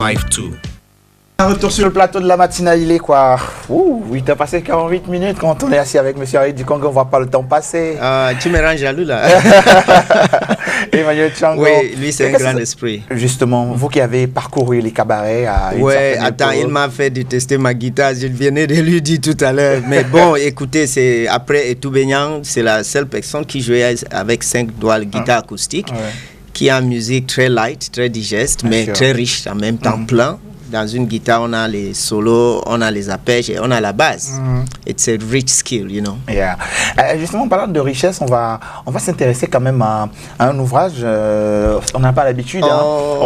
5-2. Un retour sur le plateau de la matinale, il est quoi? Il t'a passé 48 minutes quand on est assis avec M. Harry du Congo, on ne voit pas le temps passer. Tu me rends jaloux là. Emmanuel Tchango. Oui, lui c'est un grand esprit. Justement, vous qui avez parcouru les cabarets à une certaine attends, époque. il m'a fait détester ma guitare, je venais de lui dire tout à l'heure. Mais bon, écoutez, c'est après Etoubenyang, c'est la seule personne qui jouait avec 5 doigts de guitare acoustique, qui a une musique très light, très digeste, mais très riche en même temps, plein. Dans une guitare, on a les solos, on a les arpèges et on a la basse. It's a rich skill, you know. Yeah. Justement, en parlant de richesse, on va s'intéresser quand même à un ouvrage. On n'a pas l'habitude.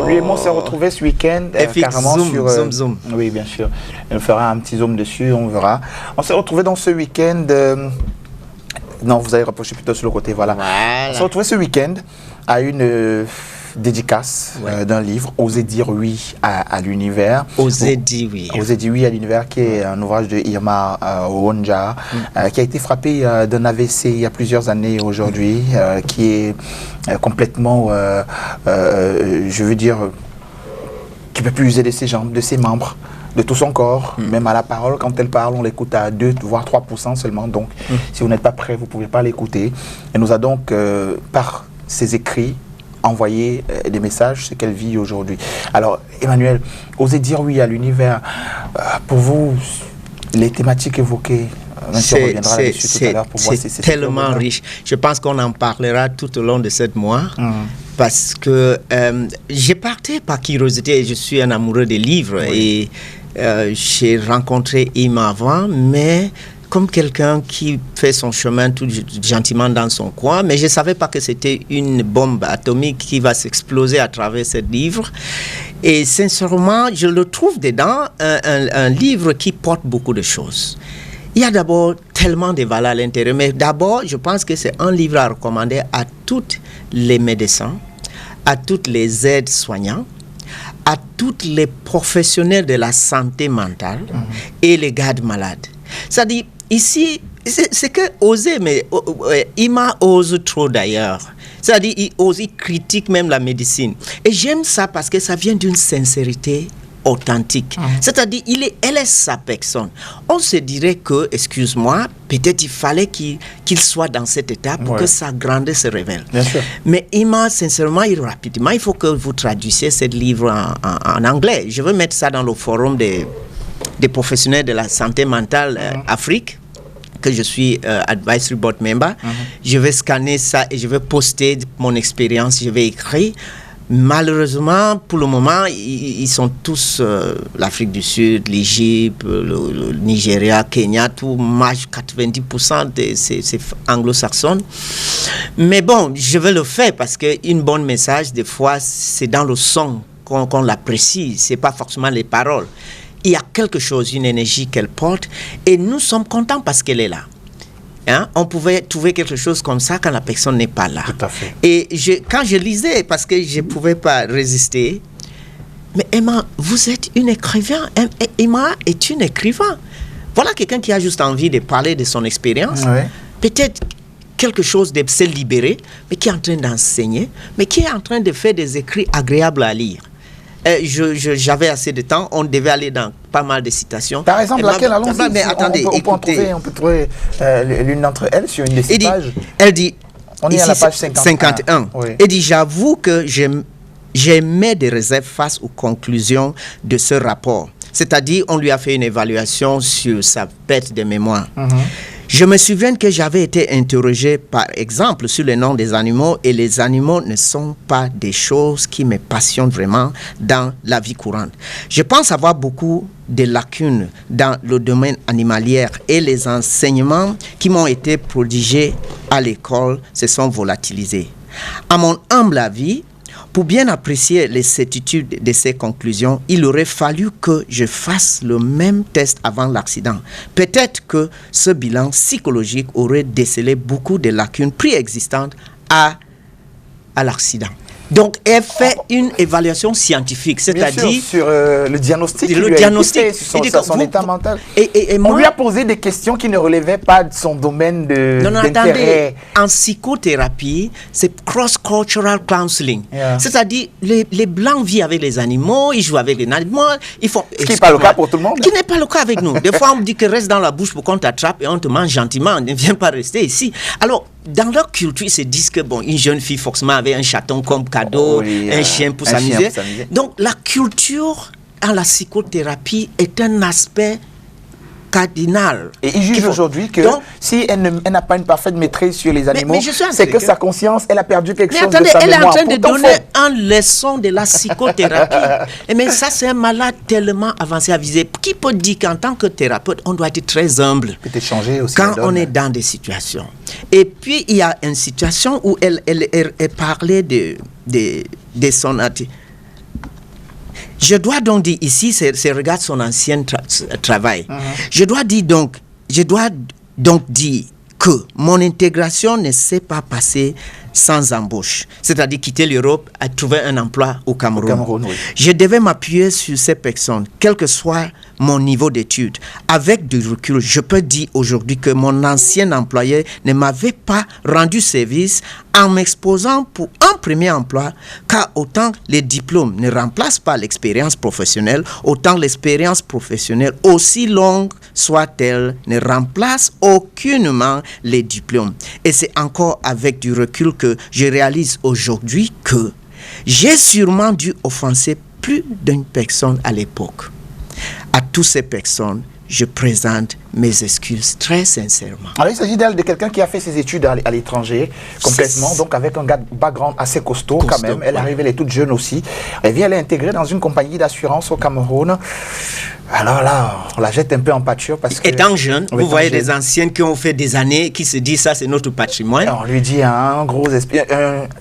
Lui et moi, on s'est retrouvés ce week-end carrément sur zoom. Oui, bien sûr. On fera un petit zoom dessus, on verra. On s'est retrouvés dans ce week-end. Non, vous allez rapprocher plutôt sur le côté. Voilà. On s'est retrouvés ce week-end à une dédicace d'un livre, Oser dire oui à l'univers. Oser dire oui. Oser dire oui à l'univers, qui est un ouvrage de Irma Owonja, qui a été frappé d'un AVC il y a plusieurs années aujourd'hui, qui est complètement, je veux dire, qui ne peut plus user de ses jambes, de ses membres, de tout son corps, même à la parole. Quand elle parle, on l'écoute à 2 voire 3% seulement. Donc, si vous n'êtes pas prêt, vous ne pouvez pas l'écouter. Elle nous a donc, par ses écrits, envoyer des messages, ce qu'elle vit aujourd'hui. Alors, Emmanuel, oser dire oui à l'univers, pour vous, les thématiques évoquées, c'est tellement riche. Je pense qu'on en parlera tout au long de ce mois, parce que j'ai parti par curiosité, et je suis un amoureux des livres, et j'ai rencontré Ima avant, mais comme quelqu'un qui fait son chemin tout gentiment dans son coin, mais je ne savais pas que c'était une bombe atomique qui va s'exploser à travers ce livre. Et sincèrement, je le trouve dedans un livre qui porte beaucoup de choses. Il y a d'abord tellement de valeurs à l'intérieur, mais d'abord, je pense que c'est un livre à recommander à tous les médecins, à tous les aides-soignants, à tous les professionnels de la santé mentale et les gardes malades. C'est-à-dire, ici, c'est que oser, mais Ima ose trop d'ailleurs. C'est-à-dire, il critique même la médecine. Et j'aime ça parce que ça vient d'une sincérité authentique. C'est-à-dire, elle est sa personne. On se dirait que, excuse-moi, peut-être il fallait qu'il soit dans cet état pour que sa grandeur se révèle. Bien sûr. Mais Ima, sincèrement, rapidement, il faut que vous traduisiez ce livre en anglais. Je veux mettre ça dans le forum des professionnels de la santé mentale Afrique, que je suis advisory board member. Je vais scanner ça et je vais poster mon expérience, je vais écrire. Malheureusement, pour le moment, ils sont tous l'Afrique du Sud, l'Égypte, le Nigeria, Kenya, tout, 90% de ces anglo-saxons. Mais bon, je vais le faire parce qu'une bonne message, des fois, c'est dans le son qu'on l'apprécie, c'est pas forcément les paroles. Il y a quelque chose, une énergie qu'elle porte, et nous sommes contents parce qu'elle est là. On pouvait trouver quelque chose comme ça quand la personne n'est pas là. Tout à fait. Et quand je lisais, parce que je ne pouvais pas résister, mais Emma, vous êtes une écrivain. Emma est une écrivain. Voilà quelqu'un qui a juste envie de parler de son expérience. Peut-être quelque chose de se libérer, mais qui est en train d'enseigner, mais qui est en train de faire des écrits agréables à lire. J'avais assez de temps, on devait aller dans pas mal de citations. Par exemple, laquelle? Allons-y. Mais attendez, on peut trouver l'une d'entre elles sur une des pages. Elle dit, on est à la page 51. Elle dit, j'avoue que j'émets des réserves face aux conclusions de ce rapport. C'est-à-dire, on lui a fait une évaluation sur sa perte de mémoire. Je me souviens que j'avais été interrogé, par exemple, sur le nom des animaux, et les animaux ne sont pas des choses qui me passionnent vraiment dans la vie courante. Je pense avoir beaucoup de lacunes dans le domaine animalier, et les enseignements qui m'ont été prodigés à l'école se sont volatilisés. À mon humble avis, pour bien apprécier les certitudes de ces conclusions, il aurait fallu que je fasse le même test avant l'accident. Peut-être que ce bilan psychologique aurait décelé beaucoup de lacunes préexistantes à l'accident. Donc, elle fait une évaluation scientifique, c'est-à-dire sur le diagnostic, sur son état mental. Et on lui a posé des questions qui ne relevaient pas de son domaine d'intérêt. En psychothérapie, c'est cross-cultural counseling. C'est-à-dire, les Blancs vivent avec les animaux, ils jouent avec les animaux. Ce qui n'est pas le cas pour tout le monde. Qui n'est pas le cas avec nous. Des fois, on me dit que reste dans la bouche pour qu'on t'attrape et on te mange gentiment. Ne viens pas rester ici. Alors, dans leur culture, ils se disent que une jeune fille forcément avait un chaton comme cadeau, un chien pour s'amuser. Donc, la culture en la psychothérapie est un aspect cardinal. Et il juge aujourd'hui que si elle n'a pas une parfaite maîtrise sur les animaux, c'est que sa conscience, elle a perdu quelque chose de sa mémoire. Elle est en train de donner une leçon de la psychothérapie. Mais ça, c'est un malade tellement avancé à viser. Qui peut dire qu'en tant que thérapeute, on doit être très humble quand on est dans des situations. Et puis, il y a une situation où elle parlait de son attitude. Je dois donc dire ici, regarde son ancien travail. Je dois donc dire que mon intégration ne s'est pas passée sans embauche. C'est-à-dire quitter l'Europe et trouver un emploi au Cameroun. Oui. Je devais m'appuyer sur ces personnes, quel que soit mon niveau d'études. Avec du recul, je peux dire aujourd'hui que mon ancien employeur ne m'avait pas rendu service en m'exposant pour un premier emploi, car autant les diplômes ne remplacent pas l'expérience professionnelle, autant l'expérience professionnelle, aussi longue soit-elle, ne remplace aucunement les diplômes. Et c'est encore avec du recul que je réalise aujourd'hui que j'ai sûrement dû offenser plus d'une personne à l'époque. À toutes ces personnes, je présente mes excuses très sincèrement. Alors, il s'agit de quelqu'un qui a fait ses études à l'étranger, complètement, donc avec un background assez costaud quand même. Elle est arrivée, elle est toute jeune aussi. Elle vient, elle est intégrée dans une compagnie d'assurance au Cameroun. Alors là, on la jette un peu en pâture parce que... Étant jeune, vous voyez des anciennes qui ont fait des années, qui se disent ça c'est notre patrimoine. On lui dit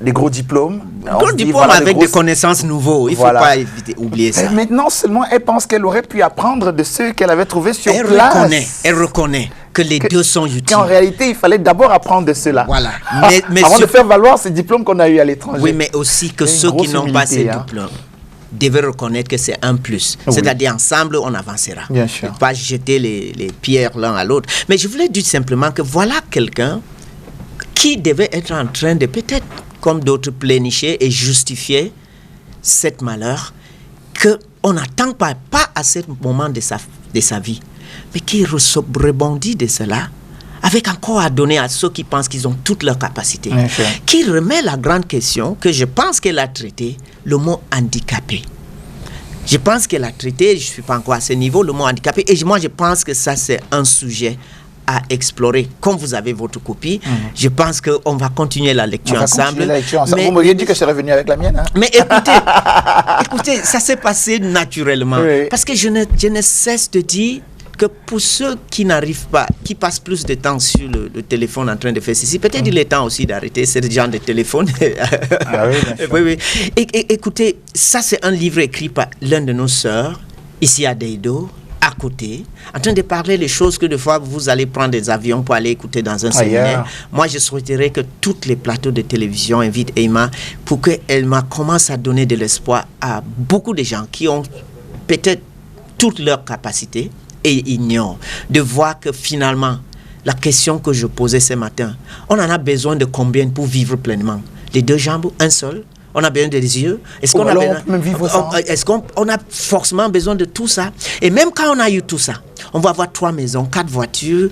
des gros diplômes. Gros diplômes avec des connaissances nouveaux. Il ne faut pas oublier ça. Et maintenant seulement, elle pense qu'elle aurait pu apprendre de ceux qu'elle avait trouvés sur place. Elle reconnaît que les deux sont utiles. Qu'en réalité, il fallait d'abord apprendre de cela. Voilà. Avant de faire valoir ces diplômes qu'on a eus à l'étranger. Oui, mais aussi que ceux qui n'ont pas ces diplômes devaient reconnaître que c'est un plus. Oui. C'est-à-dire, ensemble, on avancera. Bien sûr. Ne pas jeter les pierres l'un à l'autre. Mais je voulais dire simplement que voilà quelqu'un qui devait être en train de, peut-être, comme d'autres, plénicher et justifier cette malheur qu'on n'attend pas à ce moment de sa vie, mais qui rebondit de cela avec encore à donner à ceux qui pensent qu'ils ont toutes leurs capacités, qui remet la grande question que je pense qu'elle a traité, le mot handicapé. Je pense qu'elle a traité, je ne suis pas encore à ce niveau, le mot handicapé, et moi je pense que ça c'est un sujet à explorer. Comme vous avez votre copie, je pense qu'on va continuer la lecture ensemble. Mais, vous m'auriez dit que je serais venu avec la mienne. Hein? Mais écoutez, ça s'est passé naturellement. Oui. Parce que je ne cesse de dire que pour ceux qui n'arrivent pas, qui passent plus de temps sur le téléphone en train de faire ceci, peut-être il est temps aussi d'arrêter ce genre de téléphone. Oui. Écoutez, ça c'est un livre écrit par l'un de nos sœurs, ici à Deido, à côté, en train de parler les choses que des fois vous allez prendre des avions pour aller écouter dans un séminaire. Moi, je souhaiterais que tous les plateaux de télévision invitent Emma pour qu'elle commence à donner de l'espoir à beaucoup de gens qui ont peut-être toutes leurs capacités et ignorent de voir que finalement, la question que je posais ce matin, on en a besoin de combien pour vivre pleinement? Les deux jambes, un seul? On a besoin des yeux. Est-ce qu'on a forcément besoin de tout ça? Et même quand on a eu tout ça, on va avoir 3 maisons, 4 voitures,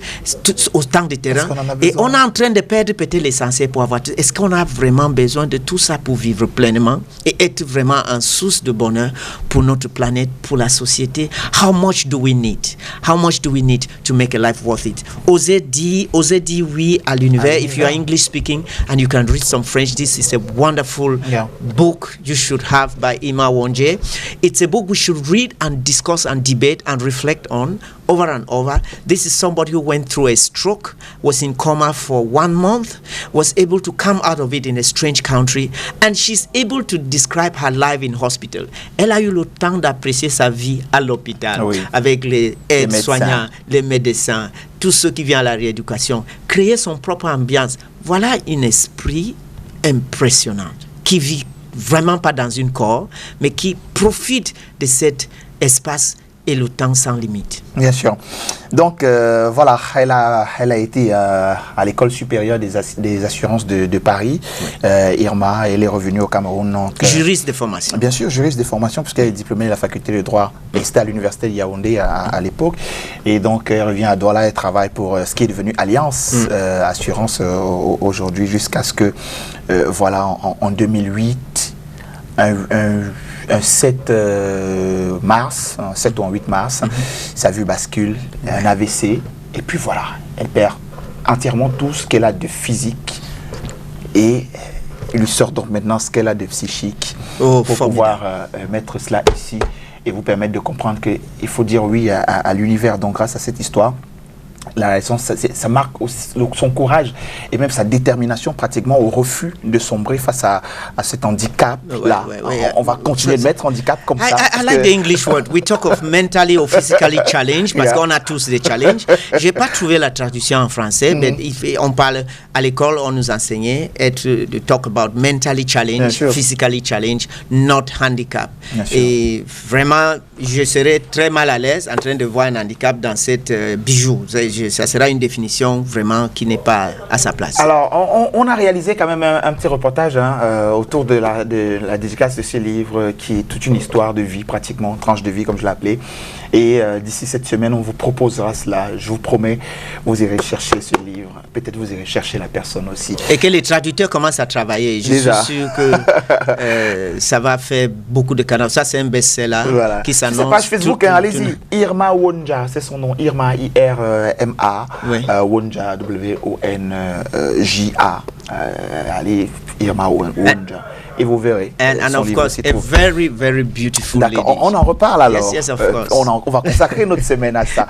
autant de terrain. Et on est en train de perdre peut-être l'essentiel pour avoir tout. Est-ce qu'on a vraiment besoin de tout ça pour vivre pleinement et être vraiment une source de bonheur pour notre planète, pour la société? How much do we need? How much do we need to make a life worth it? Osez dire oui à l'univers. If you are English speaking and you can read some French, this is a wonderful book you should have by Emma Wonje. It's a book we should read and discuss and debate and reflect on over and over. This is somebody who went through a stroke, was in coma for 1 month, was able to come out of it in a strange country, and she's able to describe her life in hospital. Elle a eu le temps d'apprécier sa vie à l'hôpital, avec les aides-soignants, les médecins, tous ceux qui viennent à la rééducation, créer son propre ambiance. Voilà un esprit impressionnant qui vit vraiment pas dans une corps, mais qui profitent de cet espace et le temps sans limite. Bien sûr. Donc, voilà, elle a été à l'école supérieure des assurances de Paris. Irma, elle est revenue au Cameroun. Donc, juriste de formation. Bien sûr, juriste de formation, puisqu'elle est diplômée de la faculté de droit, et c'était à l'université de Yaoundé à l'époque. Et donc, elle revient à Douala et travaille pour ce qui est devenu Alliance Assurance aujourd'hui, jusqu'à ce que, voilà, en 2008, un 7 mars, un 7 ou un 8 mars, sa vue bascule, un AVC, et puis voilà, elle perd entièrement tout ce qu'elle a de physique, et il lui sort donc maintenant ce qu'elle a de psychique, pour pouvoir mettre cela ici, et vous permettre de comprendre qu'il faut dire oui à l'univers. Donc grâce à cette histoire, la raison, ça marque aussi son courage et même sa détermination pratiquement au refus de sombrer face à cet handicap-là. On va continuer de mettre handicap comme ça. I like the English word. We talk of mentally or physically challenged, parce qu'on a tous des challenges. Je n'ai pas trouvé la traduction en français, mais on parle à l'école, on nous enseignait de talk about mentally challenged, physically challenged, not handicap. Et vraiment, je serais très mal à l'aise en train de voir un handicap dans cette bijou. Ça sera une définition vraiment qui n'est pas à sa place. Alors, on a réalisé quand même un petit reportage autour de la dédicace de ce livre, qui est toute une histoire de vie, pratiquement, tranche de vie comme je l'appelais. Et d'ici cette semaine, on vous proposera cela. Je vous promets, vous irez chercher ce livre. Peut-être vous irez chercher la personne aussi. Et que les traducteurs commencent à travailler. Je suis sûr que ça va faire beaucoup de canaux. Ça, c'est un best-seller qui s'annonce. C'est page Facebook, allez-y. Irma Wonja, c'est son nom. Irma, I-R-M-A. Wonja, W-O-N-J-A. Allez, Irma Wonja. Et vous verrez. And of course, a very, very beautiful lady. D'accord, on en reparle alors. Yes, of course. On va consacrer notre semaine à ça.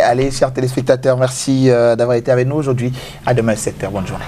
Allez, chers téléspectateurs, merci d'avoir été avec nous aujourd'hui. À demain, 7h. Bonne journée.